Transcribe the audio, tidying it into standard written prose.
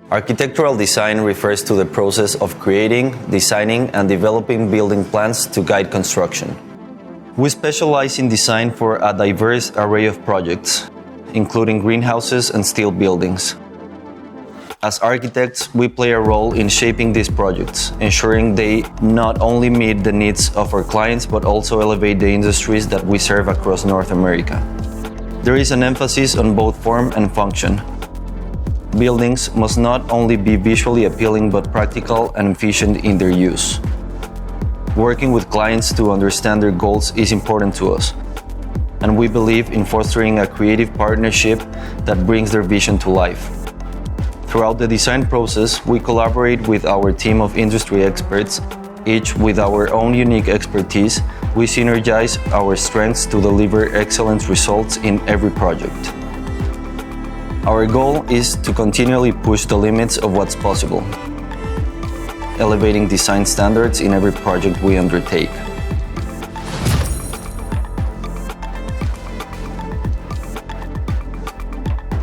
Architectural design refers to the process of creating, designing, and developing building plans to guide construction. We specialize in design for a diverse array of projects, including greenhouses and steel buildings. As architects, we play a role in shaping these projects, ensuring they not only meet the needs of our clients but also elevate the industries that we serve across North America. There is an emphasis on both form and function. Buildings must not only be visually appealing but practical and efficient in their use. Working with clients to understand their goals is important to us, and we believe in fostering a creative partnership that brings their vision to life. Throughout the design process, we collaborate with our team of industry experts. Each with our own unique expertise, we synergize our strengths to deliver excellent results in every project. Our goal is to continually push the limits of what's possible, elevating design standards in every project we undertake.